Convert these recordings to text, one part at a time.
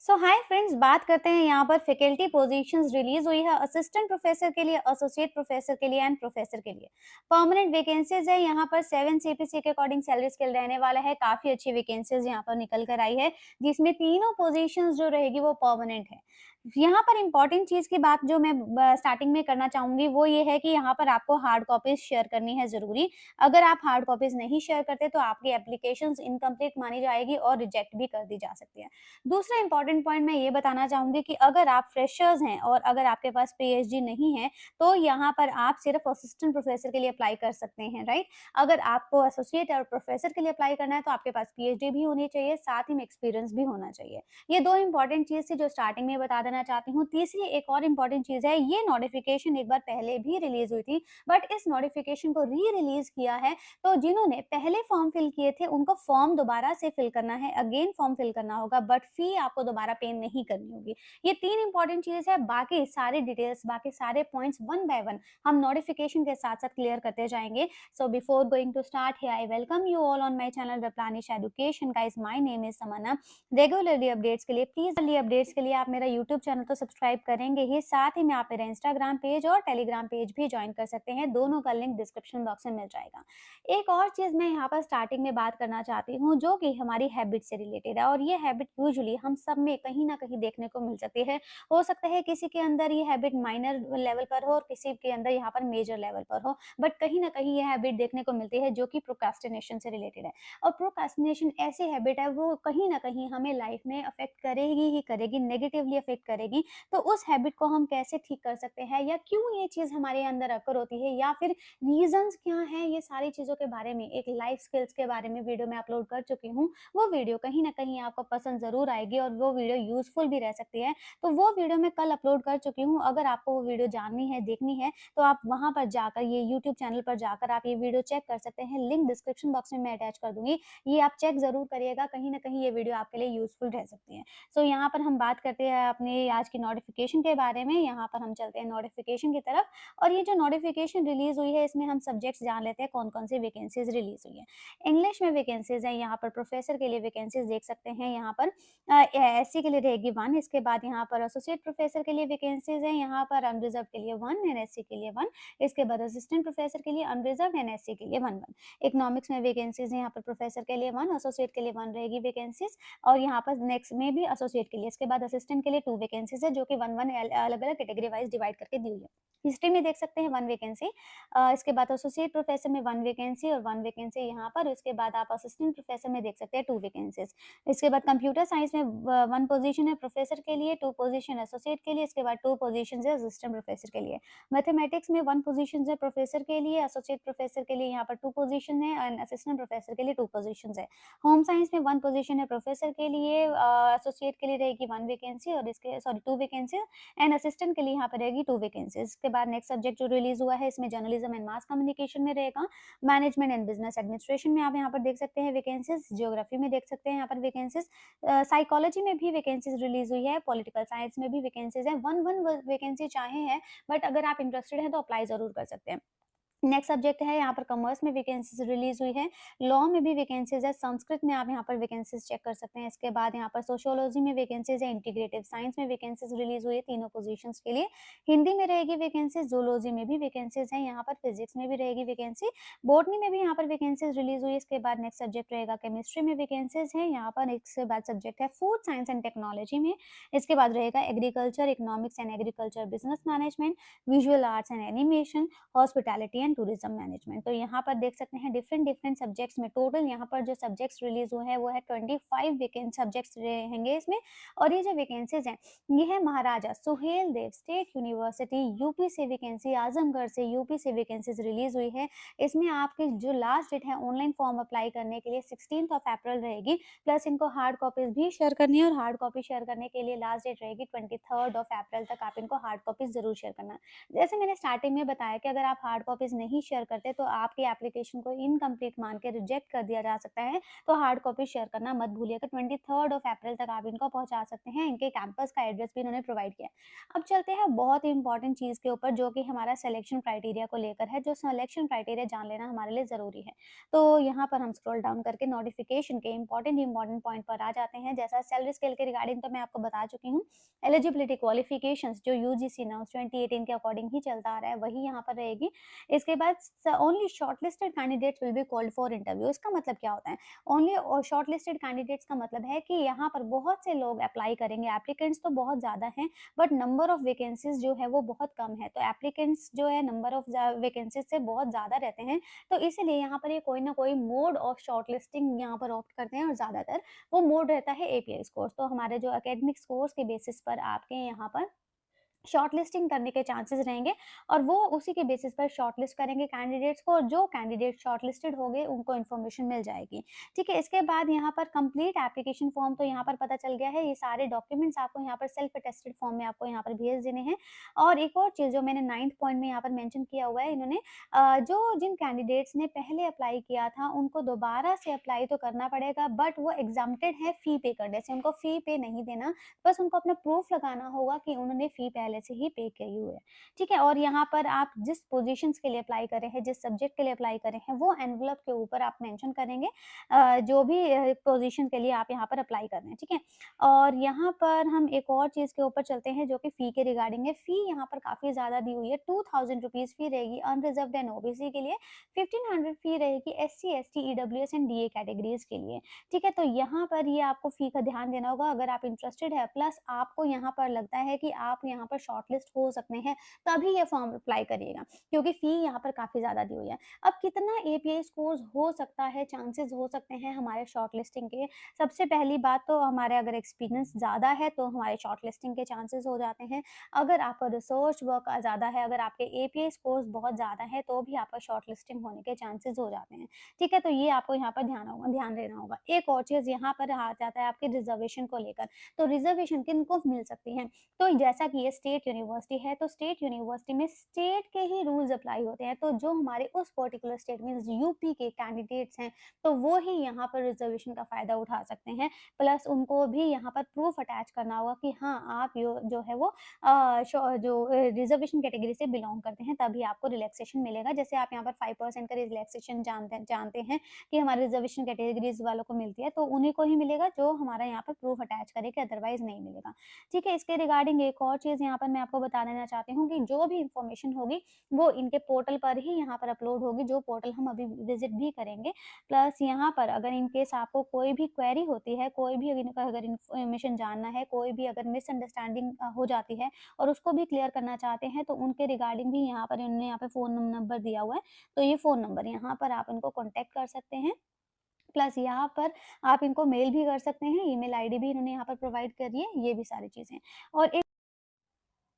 सो hi friends, बात करते हैं यहाँ पर फैकल्टी पोजीशंस रिलीज हुई है असिस्टेंट प्रोफेसर के लिए, एसोसिएट प्रोफेसर के लिए एंड प्रोफेसर के लिए। परमानेंट वैकेंसीज है यहाँ पर 7 सीपीसी के अकॉर्डिंग सैलरी स्केल रहने वाला है। काफी अच्छी वैकेंसीज यहाँ पर निकल कर आई है, जिसमें तीनों पोजीशंस जो रहेगी वो परमानेंट है। यहाँ पर इंपॉर्टेंट चीज की बात जो मैं स्टार्टिंग में करना चाहूंगी वो ये है कि यहाँ पर आपको हार्ड कॉपीज शेयर करनी है जरूरी। अगर आप हार्ड कॉपीज नहीं शेयर करते तो आपकी एप्लीकेशन इनकम्प्लीट मानी जाएगी और रिजेक्ट भी कर दी जा सकती है। दूसरा इंपॉर्टेंट पॉइंट मैं ये बताना चाहूंगी कि अगर आप फ्रेशर्स हैं और अगर आपके पास पीएचडी नहीं है तो यहाँ पर आप सिर्फ असिस्टेंट प्रोफेसर के लिए अप्लाई कर सकते हैं, राइट। अगर आपको एसोसिएट और प्रोफेसर के लिए अप्लाई करना है तो आपके पास पीएचडी भी होनी चाहिए, साथ ही में एक्सपीरियंस भी होना चाहिए। ये दो इंपॉर्टेंट चीज थी जो स्टार्टिंग में बता देना चाहती हूँ। तीसरी एक और इंपॉर्टेंट चीज है, ये नोटिफिकेशन एक बार पहले भी रिलीज हुई थी, बट इस नोटिफिकेशन को री रिलीज किया है। तो जिन्होंने पहले फॉर्म फिल किए थे उनको फॉर्म दोबारा से फिल करना है, अगेन फॉर्म फिल करना होगा, बट फी आपको दोबारा पे नहीं करनी होगी। ये तीन इंपॉर्टेंट चीज है। बाकी सारे डिटेल्स, बाकी सारे पॉइंट्स वन बाय वन हम नोटिफिकेशन के साथ साथ क्लियर करते जाएंगे। So before going to start here I welcome you all on my channel वेप्लानिश education. Guys, my name is Samanna. Regularly updates के लिए आप मेरा यूट्यूब चैनल तो सब्सक्राइब करेंगे ही, साथ ही में आप मेरा इंस्टाग्राम पेज और टेलीग्राम पेज भी ज्वाइन कर सकते हैं। दोनों का लिंक डिस्क्रिप्शन बॉक्स में मिल जाएगा। एक और चीज मैं यहाँ पर स्टार्टिंग में बात करना चाहती हूँ जो कि हमारी हैबिट से रिलेटेड है, और ये हैबिट यूजुअली हम सब में कहीं ना कहीं देखने को मिल सकती है। हो सकता है किसी के अंदर ये हैबिट माइनर लेवल पर हो और किसी के अंदर यहाँ पर मेजर लेवल पर हो, बट कहीं ना कहीं ये हैबिट देखने को मिलती है जो कि प्रोक्रास्टिनेशन से रिलेटेड है। और प्रोक्रास्टिनेशन ऐसी हैबिट है वो कहीं ना कहीं हमें लाइफ में अफेक्ट करेगी ही करेगी, नेगेटिवली अफेक्ट करेगी। तो उस हैबिट को हम कैसे ठीक कर सकते हैं, या क्यों ये चीज हमारे अंदर अकर होती है, या फिर रीजंस क्या हैं, ये सारी चीज़ों के बारे में एक लाइफ स्किल्स के बारे में वीडियो मैं अपलोड कर चुकी हूँ। वो वीडियो कहीं न कहीं आपको पसंद ज़रूर आएगी और वो वीडियो यूज़फुल भी रह सकती है। तो वो वीडियो मैं कल अपलोड कर चुकी हूँ। अगर आपको वो वीडियो जाननी है, देखनी है, तो आप वहाँ पर जाकर, ये यूट्यूब चैनल पर जाकर आप ये वीडियो चेक कर सकते हैं। लिंक डिस्क्रिप्शन बॉक्स में मैं अटैच कर दूँगी। ये आप चेक ज़रूर करिएगा, कहीं न कहीं ये वीडियो आपके लिए यूज़फुल रह सकती है। सो यहाँ पर हम बात करते हैं अपनी आज की नोटिफ़िकेशन के बारे में। यहाँ पर हम चलते हैं नोटिफ़िकेशन की तरफ। और ये जो नोटिफिकेशन रिलीज हुई है इसमें हम सब्जेक्ट्स जान लेते हैं कौन कौन सी वैकेंसीज रिलीज हुई है। इंग्लिश में वैकेंसीज है, यहाँ पर प्रोफेसर के लिए वैकेंसीज देख सकते हैं। यहाँ पर एससी के लिए रहेगी 1। इसके बाद यहाँ पर एसोसिएट प्रोफेसर के लिए वैकेंसीज है, यहाँ पर अनरिजर्व के लिए 1 एंड एससी के लिए 1। इसके बाद असिस्टेंट प्रोफेसर के लिए अनरिजर्व एंड एससी के लिए 1 1। इकोनॉमिक्स में वैकेंसीज है, यहाँ पर प्रोफेसर के लिए 1, एसोसिएट के लिए 1 रहेगी वैकेंसीज। और यहाँ पर नेक्स्ट में भी एसोसिएट के लिए, इसके बाद असिस्टेंट के लिए 2 वैकेंसीज है जो कि 1 1 अलग अलग कैटेगरी वाइज डिवाइड करके दी हुई है। हिस्ट्री में देख सकते हैं 1 वैकेंसी। इसके बाद एसोसिएट प्रोफेसर में 1 वैकेंसी और 1 वैकेंसी यहाँ पर। इसके बाद आप असिस्टेंट प्रोफेसर में देख सकते हैं 2 वैकेंसीज। इसके बाद कंप्यूटर साइंस में 1 पोजीशन है प्रोफेसर के लिए, 2 पोजीशन एसोसिएट के लिए, इसके बाद 2 पोजीशन है असिस्टेंट प्रोफेसर के लिए। मैथमेटिक्स में 1 पोजीशन है प्रोफेसर के लिए, एसोसिएट प्रोफेसर के लिए यहाँ पर 2 पोजीशन है एंड असिस्टेंट प्रोफेसर के लिए 2 पोजीशन है। होम साइंस में 1 पोजीशन है प्रोफेसर के लिए, एसोसिएट के लिए रहेगी 1 वैकेंसी और इसके 2 वैकेंसी एंड असिस्टेंट के लिए यहाँ पर रहेगी 2 वैकेंसीज। इसके बाद नेक्स्ट सब्जेक्ट जो रिलीज हुआ है इसमें जर्नलिज्म एंड मास कम्युनिकेशन में रहेगा। मैनेजमेंट एंड बिजनेस एडमिनिस्ट्रेशन में आप यहाँ पर देख सकते हैं वैकेंसीज। जियोग्राफी में देख सकते हैं यहाँ पर वैकेंसीज। साइकोलॉजी में भी वैकेंसीज रिलीज हुई है। पॉलिटिकल साइंस में भी वैकेंसीज है। 1 1 वैकेंसी चाहे है, बट अगर आप इंटरेस्टेड हैं तो अप्लाई जरूर कर सकते हैं। नेक्स्ट सब्जेक्ट है यहाँ पर कॉमर्स में वैकेंसीज रिलीज हुई है। लॉ में भी वैकेंसीज है। संस्कृत में आप यहाँ पर वैकेंसीज चेक कर सकते हैं। इसके बाद यहाँ पर सोशियोलॉजी में वैकेंसीज है। इंटीग्रेटिव साइंस में वैकेंसीज रिलीज हुई है तीनों पोजीशंस के लिए। हिंदी में रहेगी वैकेंसीज, जूलॉजी में भी वैकेंसीज है, यहाँ पर फिजिक्स में भी रहेगी वैकेंसी। बॉटनी में भी यहाँ पर वैकेंसीज रिलीज हुई है। इसके बाद नेक्स्ट सब्जेक्ट रहेगा केमिस्ट्री में वैकेंसीज है यहाँ पर। इसके बाद सब्जेक्ट है फूड साइंस एंड टेक्नोलॉजी में। इसके बाद रहेगा agriculture, economics and agriculture, business management, visual arts and animation, hospitality and tourism management. तो यहाँ पर देख सकते हैं डिफरेंट डिफरेंट सब्जेक्ट्स में टोटल यहाँ पर जो सब्जेक्ट्स रिलीज हुए हैं वो है 25 वेकेंट सब्जेक्ट्स रहेंगे इसमें। और ये जो वैकेंसीज हैं ये है महाराजा Suhel Dev state university UP से वैकेंसी, आजमगढ़ से यूपी से वैकेंसीज रिलीज हुई है। इसमें आपकी जो लास्ट डेट है ऑनलाइन फॉर्म अप्लाई करने के लिए 16 अप्रैल रहेगी। प्लस इनको हार्ड कॉपीज भी शेयर करनी है, और हार्ड कॉपी शेयर करने के लिए लास्ट डेट रहेगी 23 अप्रैल तक। आप इनको हार्ड कॉपीज जरूर शेयर करना। जैसे मैंने स्टार्टिंग में बताया कि अगर आप हार्ड कॉपीज नहीं शेयर करते तो आपकी एप्लीकेशन को इनकम्प्लीट मान के रिजेक्ट कर दिया जा सकता है। तो हार्ड कॉपी शेयर करना मत भूलिएगा। 23 ऑफ अप्रैल तक आप इनको पहुँचा सकते हैं। इनके कैंपस का एड्रेस भी इन्होंने प्रोवाइड किया है। अब चलते हैं बहुत ही इंपॉर्टेंट चीज़ के ऊपर, जो कि हमारा सिलेक्शन क्राइटेरिया को लेकर है। जो सिलेक्शन क्राइटेरिया जान लेना हमारे लिए ज़रूरी है। तो यहाँ पर हम स्क्रॉल डाउन करके नोटिफिकेशन के इंपॉर्टेंट पॉइंट पर आ जाते हैं। जैसा सैलरी स्केल के रिगार्डिंग तो मैं आपको बता चुकी हूँ। एलिजिबिलिटी क्वालिफिकेशंस जो यूजीसी नॉर्म्स 2018 के अकॉर्डिंग ही चलता आ रहा है, वही यहाँ पर रहेगी। इसके बाद only shortlisted candidates will be called for interview. इसका मतलब क्या होता है? ओनली शॉर्टलिस्टेड कैंडिडेट्स का मतलब है कि यहाँ पर बहुत से लोग अप्लाई करेंगे। एप्लीकेंट्स तो बहुत ज़्यादा हैं, बट नंबर ऑफ वैकेंसीज जो है वो बहुत कम है। तो एप्लीकेंट्स जो है नंबर ऑफ वैकेंसीज से बहुत ज़्यादा रहते हैं। तो इसीलिए यहाँ पर ये कोई ना कोई मोड ऑफ शॉर्टलिस्टिंग यहाँ पर ऑप्ट करते हैं, और ज़्यादातर वो मोड रहता है एपीआई स्कोर्स। तो हमारे जो एकेडमिक स्कोर्स के बेसिस पर आपके यहाँ पर शॉर्टलिस्टिंग करने के चांसेस रहेंगे, और वो उसी के बेसिस पर शॉर्टलिस्ट करेंगे कैंडिडेट्स को, और जो कैंडिडेट शॉर्टलिस्टेड हो गए उनको इन्फॉर्मेशन मिल जाएगी। ठीक है, इसके बाद यहाँ पर कंप्लीट एप्लीकेशन फॉर्म तो यहाँ पर पता चल गया है। ये सारे डॉक्यूमेंट्स आपको यहाँ पर सेल्फ अटेस्टेड फॉर्म में आपको यहाँ पर भेज देने हैं। और एक और चीज़ जो मैंने 9th पॉइंट में यहाँ पर मेंशन किया हुआ है, इन्होंने जो जिन कैंडिडेट्स ने पहले अप्लाई किया था उनको दोबारा से अप्लाई तो करना पड़ेगा, बट वो एग्जाम्प्टेड है फी पे करने से। उनको फी पे नहीं देना, बस उनको अपना प्रूफ लगाना होगा कि उन्होंने फी पहले से ही पे की हुई है। ठीक है, और यहाँ पर आप जिस पोजीशंस के लिए अप्लाई कर रहे हैं, जिस सब्जेक्ट के लिए अप्लाई कर रहे हैं, वो एनवलप के ऊपर आप मेंशन करेंगे जो भी पोजीशन के लिए आप यहाँ पर अप्लाई कर रहे हैं। ठीक है, और यहाँ पर हम एक और चीज़ के ऊपर चलते हैं जो कि फ़ी के रिगार्डिंग है। फ़ी यहाँ पर काफ़ी ज़्यादा दी हुई है। 2000 रुपीज़ फ़ी रहेगी अनरिजर्व्ड एंड ओबीसी के लिए। 1500 फ़ी रहेगी SC, ST, EWS and DA categories के लिए। ठीक है, तो यहाँ पर ये आपको फ़ी का ध्यान देना होगा अगर आप इंटरेस्टेड है, प्लस आपको यहाँ पर लगता है कि आप यहाँ पर शॉर्टलिस्ट हो सकते हैं, तभी ये फॉर्म अप्लाई करिएगा, क्योंकि फ़ी यहाँ पर काफ़ी ज़्यादा दी हुई है। अब कितना एपीआई स्कोर्स हो सकता है, चांसेस हो सकते हैं हमारे शॉर्टलिस्टिंग के? सबसे पहली बात तो हमारे अगर एक्सपीरियंस ज़्यादा है तो हमारे शॉर्टलिस्टिंग के चांसेस हो जाते हैं। अगर आपका रिसर्च वर्क ज़्यादा है, अगर आपके एपीआई स्कोर्स बहुत ज़्यादा है, तो भी आपका शॉर्टलिस्टिंग होने के चांसेस हो जाते हैं। ठीक है, तो ये आपको यहाँ पर ध्यान देना होगा। एक और चीज़ यहाँ पर आ जाता है आपके रिजर्वेशन को लेकर। तो रिजर्वेशन किनको मिल सकती है? तो जैसा कि ये स्टेट यूनिवर्सिटी है, तो स्टेट यूनिवर्सिटी में स्टेट के ही रूल्स अप्लाई होते हैं। तो जो हमारे उस पर्टिकुलर स्टेट में यूपी के कैंडिडेट्स हैं, तो वो ही यहाँ पर रिजर्वेशन का फ़ायदा उठा सकते हैं। प्लस उनको भी यहाँ पर प्रूफ अटैच करना होगा कि हाँ, आप जो है वो रिजर्वेशन कैटेगरी से बिलोंग करते हैं, तभी आपको रिलैक्सेशन मिलेगा। जैसे आप यहाँ पर 5% का रिलैक्सेशन जानते हैं कि हमारे रिजर्वेशन कैटेगरीज वालों को मिलती है, तो उन्हीं को ही मिलेगा जो हमारा यहाँ पर प्रूफ अटैच करेंगे, अदरवाइज नहीं मिलेगा। ठीक है, इसके रिगार्डिंग एक और चीज़ यहाँ पर मैं आपको बता देना चाहती हूँ कि जो भी इंफॉर्मेशन होगी वो इनके पोर्टल पर ही यहाँ पर अपलोड होगी, जो पोर्टल हम अभी विजिट भी करेंगे। प्लस यहाँ पर अगर इन केस आपको कोई भी क्वेरी होती है, कोई भी अगर इन्फॉर्मेशन जानना है, कोई भी अगर मिसअंडरस्टैंडिंग हो जाती है और उसको भी क्लियर करना चाहते हैं, तो उनके रिगार्डिंग भी यहाँ पर इन्होंने यहाँ पे फ़ोन नंबर दिया हुआ है। तो ये फ़ोन नंबर यहाँ पर आप इनको कॉन्टैक्ट कर सकते हैं। प्लस यहाँ पर आप इनको मेल भी कर सकते हैं, ईमेल आईडी भी इन्होंने यहाँ पर प्रोवाइड करी है, ये भी सारी चीज़ें। और एक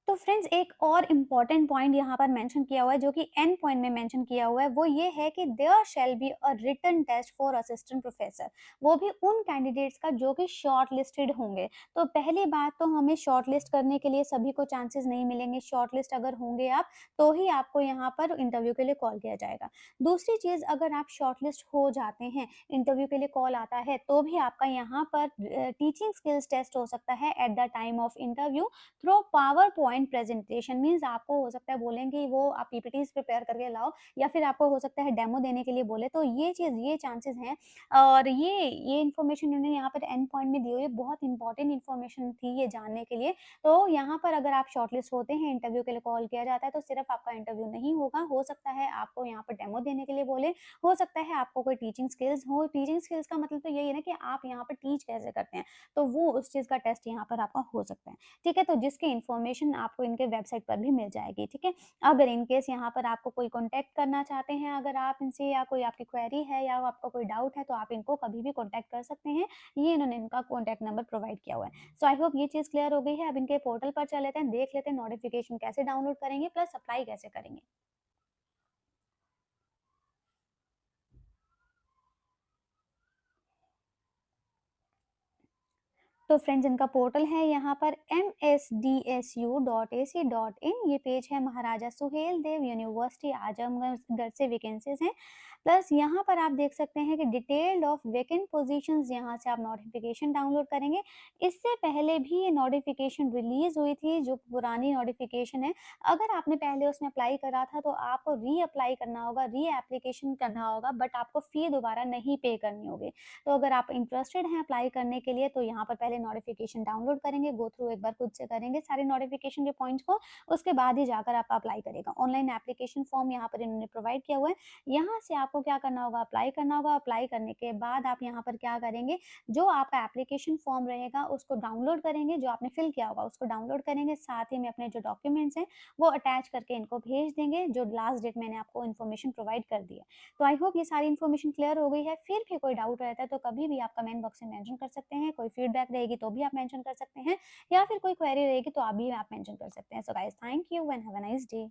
तो फ्रेंड्स एक और इम्पॉर्टेंट पॉइंट यहाँ पर मेंशन किया हुआ है, जो कि एन पॉइंट में मेंशन किया हुआ है, वो ये है कि there shall be a written test for assistant professor. वो भी उन कैंडिडेट्स का जो कि शॉर्ट लिस्टेड होंगे। तो पहली बात तो हमें शॉर्ट लिस्ट करने के लिए सभी को चांसेस नहीं मिलेंगे। शॉर्ट लिस्ट अगर होंगे आप, तो ही आपको यहाँ पर इंटरव्यू के लिए कॉल किया जाएगा। दूसरी चीज़, अगर आप शॉर्ट लिस्ट हो जाते हैं, इंटरव्यू के लिए कॉल आता है, तो भी आपका यहाँ पर टीचिंग स्किल्स टेस्ट हो सकता है at the time of interview through power point presentation. Means आपको हो सकता है बोलेंगे वो आप पीपीटीज प्रिपेयर करके लाओ, या फिर आपको हो सकता है डेमो देने के लिए बोले। तो ये चांसेस हैं, और ये इन्फॉर्मेशन उन्होंने यहाँ पर एंड पॉइंट में दी हुई है। बहुत इंपॉर्टेंट इन्फॉर्मेशन थी ये जानने के लिए। तो यहाँ पर अगर आप शॉर्टलिस्ट होते हैं, इंटरव्यू के लिए कॉल किया जाता है, तो सिर्फ आपका इंटरव्यू नहीं होगा, हो सकता है आपको यहाँ पर डेमो देने के लिए बोले, हो सकता है आपको कोई टीचिंग स्किल्स हो। टीचिंग स्किल्स का मतलब तो यही है ना कि आप यहाँ पर टीच कैसे करते हैं, तो वो उस चीज़ का टेस्ट यहाँ पर आपका हो सकता है। ठीक है, तो जिसकी इन्फॉर्मेशन आपको इनके वेबसाइट पर भी मिल जाएगी। ठीक है, अगर इन केस यहाँ पर आपको कोई कॉन्टैक्ट करना चाहते हैं, अगर आप इनसे, या कोई आपकी क्वेरी है या आपका कोई डाउट है, तो आप इनको कभी भी कॉन्टैक्ट कर सकते हैं। ये इन्होंने इनका कॉन्टैक्ट नंबर प्रोवाइड किया हुआ है। सो आई होप ये चीज़ क्लियर हो गई है। अब इनके पोर्टल पर चल लेते हैं, देख लेते हैं नोटिफिकेशन कैसे डाउनलोड करेंगे, प्लस अप्लाई कैसे करेंगे। तो फ्रेंड्स इनका पोर्टल है यहाँ पर msdsu.ac.in। ये पेज है महाराजा सुहेल देव यूनिवर्सिटी आजमगढ़ से वैकेंसीज हैं। प्लस यहाँ पर आप देख सकते हैं कि डिटेल्ड ऑफ वैकेंट पोजीशंस, यहाँ से आप नोटिफिकेशन डाउनलोड करेंगे। इससे पहले भी ये नोटिफिकेशन रिलीज हुई थी, जो पुरानी नोटिफिकेशन है, अगर आपने पहले उसमें अप्लाई करा था तो आपको री अप्लाई करना होगा, री एप्लीकेशन करना होगा, बट आपको फी दोबारा नहीं पे करनी होगी। तो अगर आप इंटरेस्टेड हैं अप्लाई करने के लिए तो यहाँ पर पहले नोटिफिकेशन डाउनलोड करेंगे, गो थ्रू एक बार खुद से करेंगे सारे नोटिफिकेशन के पॉइंट्स को, उसके बाद ही जाकर आप अप्लाई करेगा। ऑनलाइन एप्लीकेशन फॉर्म यहाँ पर इन्होंने प्रोवाइड किया हुआ है। यहाँ से आपको क्या करना होगा, अप्लाई करना होगा। अप्लाई करने के बाद आप यहाँ पर क्या करेंगे, जो आपका एप्लीकेशन फॉर्म रहेगा उसको डाउनलोड करेंगे, जो आपने फिल किया होगा उसको डाउनलोड करेंगे, साथ ही में अपने जो डॉक्यूमेंट्स हैं वो अटैच करके इनको भेज देंगे, जो लास्ट डेट मैंने आपको इन्फॉर्मेशन प्रोवाइड कर दी है। तो आई होप ये सारी इन्फॉर्मेशन क्लियर हो गई है। फिर भी कोई डाउट रहता है तो कभी भी आप कमेंट बॉक्स में मेंशन कर सकते हैं, कोई फीडबैक रहेगी तो भी आप मेंशन कर सकते हैं, या फिर कोई क्वेरी रहेगी तो आप भी आप मेंशन कर सकते हैं। So guys, thank you and have a nice day.